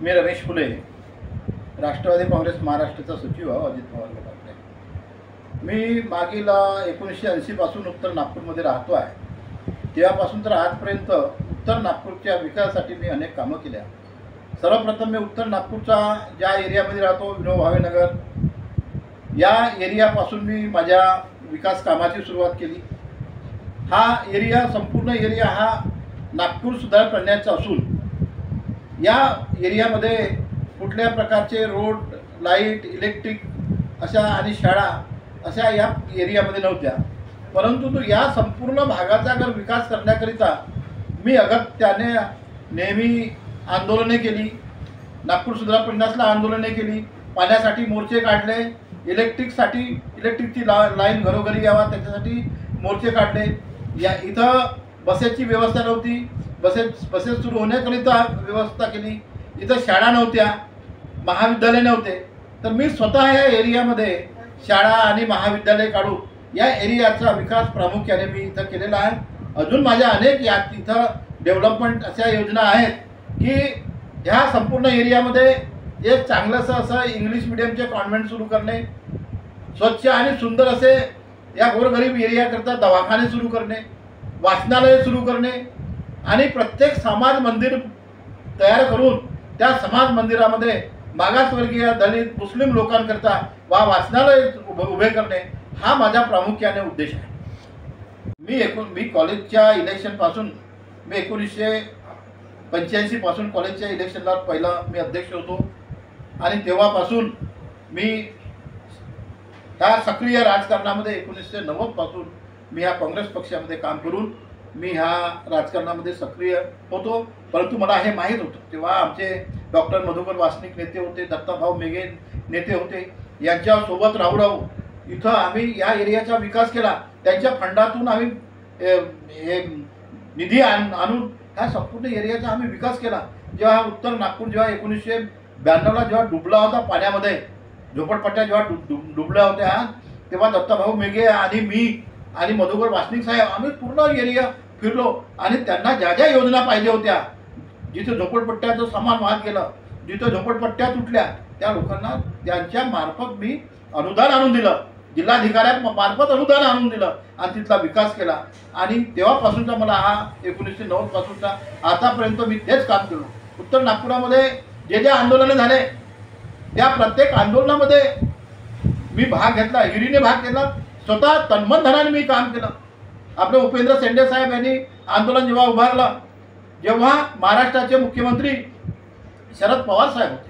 मी रमेश फुले, राष्ट्रवादी काँग्रेस महाराष्ट्राचा सचिव आहे अजित पवार गटातले। मी मागील 1980 पासून उत्तर नागपूरमध्ये राहतो आहे। तेव्हापासून तर आजपर्यंत उत्तर नागपूरच्या विकासासाठी मी अनेक कामं केल्या। सर्वप्रथम मी उत्तर नागपूरचा ज्या एरियामध्ये राहतो विनोबा भावे नगर या एरियापासून मी माझ्या विकास कामाची सुरुवात केली। हा एरिया संपूर्ण एरिया हा नागपूर सुधार करण्याचा असून या एरियामध्ये कुठल्या प्रकारचे रोड, लाईट, इलेक्ट्रिक अशा आणि शाळा अशा या एरियामध्ये नव्हत्या। परंतु या संपूर्ण भागाचा जर विकास करण्याकरिता मी अगत्याने नेहमी आंदोलने केली। नागपूर सुधार प्रन्यासला आंदोलने केली, पाण्यासाठी मोर्चे काढले, इलेक्ट्रिकची लाईन घरोघरी यावा त्याच्यासाठी मोर्चे काढले। या इथं बसेसची व्यवस्था नव्हती, बसेस सुरू होण्याकरिता व्यवस्था केली। इथं शाळा नव्हत्या, महाविद्यालय नव्हते, तर मी स्वतः या एरियामध्ये शाळा आणि महाविद्यालय काढून या एरियाचा विकास प्रामुख्याने मी इथं केलेला आहे। अजून माझ्या अनेक या इथं डेव्हलपमेंट अशा योजना आहेत की ह्या संपूर्ण एरियामध्ये एक चांगलंसं असं इंग्लिश मिडियमचे कॉन्व्हेंट सुरू करणे, स्वच्छ आणि सुंदर असे या गोरगरीब एरियाकरता दवाखाने सुरू करणे, वाचनालय सुरू करणे आणि प्रत्येक समाज मंदिर तयार करून त्या समाज मंदिरामध्ये मागासवर्गीय, दलित, मुस्लिम लोकांकरता वाचनालय उभे करणे हा माझा प्रामुख्याने उद्देश आहे। मी कॉलेजच्या इलेक्शनपासून मी 1985 पासून कॉलेजच्या इलेक्शनला पहिला मी अध्यक्ष होतो आणि तेव्हापासून मी ह्या सक्रिय राजकारणामध्ये 1990 पासून मी ह्या काँग्रेस पक्षामध्ये काम करून मी ह्या राजकारणामध्ये सक्रिय होतो। परंतु मला हे माहीत होतं तेव्हा आमचे डॉक्टर मधुकर वासनिक नेते होते, दत्ताभाऊ मेघे नेते होते, यांच्यासोबत राहू इथं आम्ही या एरियाचा विकास केला। त्यांच्या फंडातून आम्ही हे निधी आणून ह्या संपूर्ण एरियाचा आम्ही विकास केला। जेव्हा उत्तर नागपूर जेव्हा 1992ला जेव्हा डुबला होता पाण्यामध्ये, झोपडपट्ट्या जेव्हा डुबल्या होत्या, तेव्हा दत्ताभाऊ मेघे आणि मी आणि मधुकर वासनिक साहेब आम्ही पूर्ण एरिया फिरलो आणि त्यांना ज्या ज्या योजना पाहिजे होत्या, जिथे झोपडपट्ट्याचं सामान वाहत गेलं, जिथे झोपडपट्ट्या तुटल्या, त्या लोकांना त्यांच्या मार्फत मी अनुदान आणून दिलं, जिल्हाधिकाऱ्यांमार्फत अनुदान आणून दिलं आणि तिथला विकास केला। आणि तेव्हापासूनचा मला हा 1990 पासूनचा आतापर्यंत मी तेच काम केलं। उत्तर नागपुरामध्ये जे जे आंदोलनं झाले त्या प्रत्येक आंदोलनामध्ये मी भाग घेतला, हिरीने भाग घेतला, स्वतः तन्मन धनाने मी काम केलं। आपले उपेंद्र शेंडे साहेब यांनी आंदोलन जेव्हा उभारलं, जेव्हा महाराष्ट्राचे मुख्यमंत्री शरद पवार साहेब होते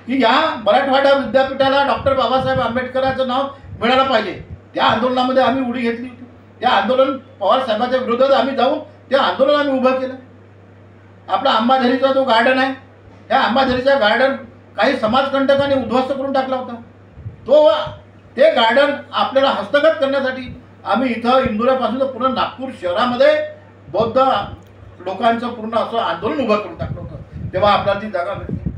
की या मराठवाडा विद्यापीठाला डॉक्टर बाबासाहेब आंबेडकरांचं नाव मिळालं पाहिजे, त्या आंदोलनामध्ये आम्ही उडी घेतली होती। त्या आंदोलन पवार साहेबांच्या विरोधात आम्ही जाऊन ते आंदोलन आम्ही उभं केलं। आपला अंबाझरीचा जो गार्डन आहे, त्या अंबाझरीचा गार्डन काही समाजकंटकांनी उद्ध्वस्त करून टाकला होता। ते गार्डन आपल्याला हस्तगत करण्यासाठी आम्ही इथं इंदोरापासून पूर्ण नागपूर शहरामध्ये बौद्ध लोकांचं पूर्ण असं आंदोलन उभं करून टाकलं होतं। तेव्हा आपल्याला ती जागा भेटली।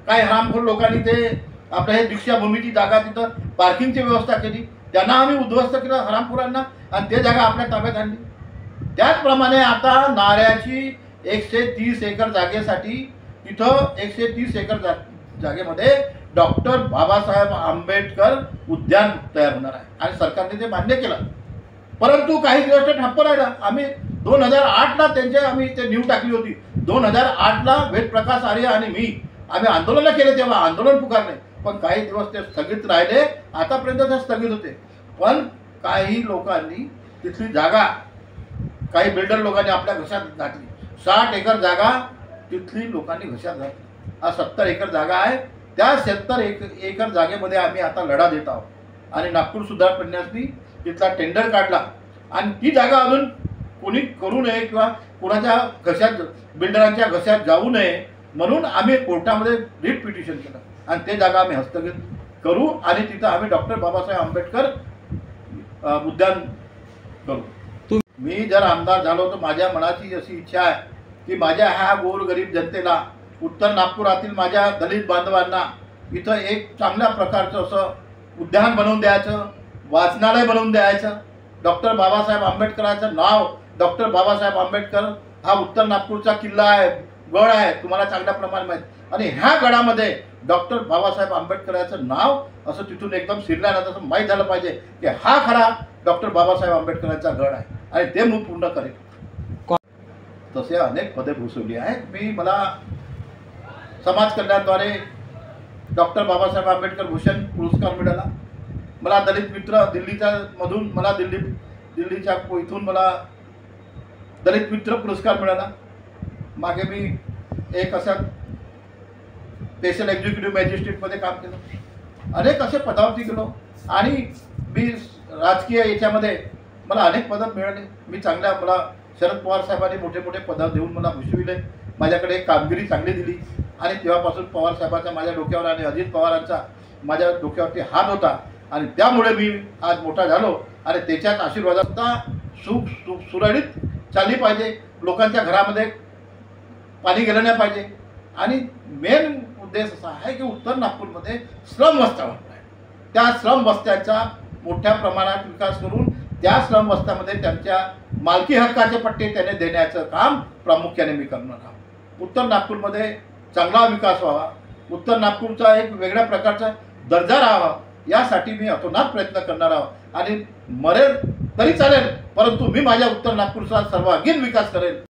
काही हरामखोर लोकांनी ते आपल्या हे दीक्षाभूमीची जागा तिथं पार्किंगची व्यवस्था केली, त्यांना आम्ही उद्ध्वस्त केलं हरामखोरांना आणि ते जागा आपल्या ताब्यात आणली। त्याचप्रमाणे आता नाऱ्याची 130 एकर जागेसाठी तिथं 130 एकर जागेमध्ये डॉक्टर बाबासाहेब आंबेडकर उद्यान तयार होणार आहे आणि सरकारने ते मान्य केलं। परंतु काही दिवस ठप्प राहिला। आम्ही 2008ला आम्ही ते नीव टाकली होती। 2008ला वेदप्रकाश आर्य आणि मी आम्ही आंदोलन केले, तेव्हा आंदोलन पुकारले, पण काही दिवस ते स्थगित राहिले। आतापर्यंत ते स्थगित होते, पण काही लोकांनी तिथली जागा, काही बिल्डर लोकांनी आपल्या घशात घातली। 60 एकर जागा तिथली लोकांनी घशात घातली। हा 70 एकर जागा आहे। त्या 70 एकर जागेमध्ये आम्ही आता लढा देत आहोत आणि नागपूर सुधार प्रन्यासनी तिथला टेंडर काढला आणि ती जागा अजून कोणी करू नये किंवा कोणाच्या घशात, बिल्डरांच्या घशात जाऊ नये म्हणून आम्ही कोर्टामध्ये रिट पिटिशन केलं आणि ते जागा आम्ही हस्तगत करू आणि तिथं आम्ही डॉक्टर बाबासाहेब आंबेडकर उद्यान करू। मी जर आमदार झालो तर माझ्या मनाची अशी इच्छा आहे की माझ्या ह्या गोरगरीब जनतेला, उत्तर नागपुरातील माझ्या दलित बांधवांना इथं एक चांगल्या प्रकारचं असं उद्यान बनवून द्यायचं, वाचनालय बनवून द्यायचं। डॉक्टर बाबासाहेब आंबेडकरांचं नाव, डॉक्टर बाबासाहेब आंबेडकर हा उत्तर नागपूरचा किल्ला आहे, गड आहे, तुम्हाला चांगल्या प्रमाणात माहीत, आणि ह्या गडामध्ये डॉक्टर बाबासाहेब आंबेडकरांचं नाव असं तिथून एकदम शिरल्यानंतर असं माहीत झालं पाहिजे की हा खरा डॉक्टर बाबासाहेब आंबेडकरांचा गड आहे आणि ते मी पूर्ण करेल. तसे अनेक पदे भूषवली आहेत. मला समाज कल्याणद्वारे डॉक्टर बाबासाहेब आंबेडकर भूषण पुरस्कार मिळाला. मला दलित मित्र दिल्लीच्या मधून मला दिल्लीच्या इथून मला दलित मित्र पुरस्कार मिळाला. मागे मी एक असा स्पेशल एक्झिक्युटिव्ह मॅजिस्ट्रेटमध्ये काम केलं. अनेक असे पदावरती गेलो आणि मी राजकीय याच्यामध्ये मला अनेक पदं मिळाले. मी मला शरद पवार साहेबांनी मोठे मोठे पदं देऊन मला भूषविले. माझ्याकडे एक कामगिरी चांगली दिली आणि तेव्हापासून पवार साहेबांचा माझ्या डोक्यावर आणि अजित पवारांचा माझ्या डोक्यावरती हात होता आणि त्यामुळे मी आज मोठा झालो. आणि त्याच्याच आशीर्वादात सुरळीत चालली पाहिजे, लोकांच्या घरामध्ये पाणी गेलं नाही पाहिजे. आणि मेन उद्देश असा आहे की उत्तर नागपूरमध्ये श्रम वस्त्या वाढत आहेत. त्या श्रम वस्त्यांचा मोठ्या प्रमाणात विकास करून त्या श्रम वस्त्यामध्ये त्यांच्या मालकी हक्काचे पट्टे त्याने देण्याचं काम प्रामुख्याने मी करणार आहोत. उत्तर नागपूरमध्ये चांगला विकास व्हावा, उत्तर नागपूरचा एक वेगळ्या प्रकारचा दर्जा राहावा, यासाठी मी अतोनात प्रयत्न करणार आहोत. आणि मरेल तरी चालेल, परंतु मी माझ्या उत्तर नागपूरचा सर्वांगीण विकास करेल.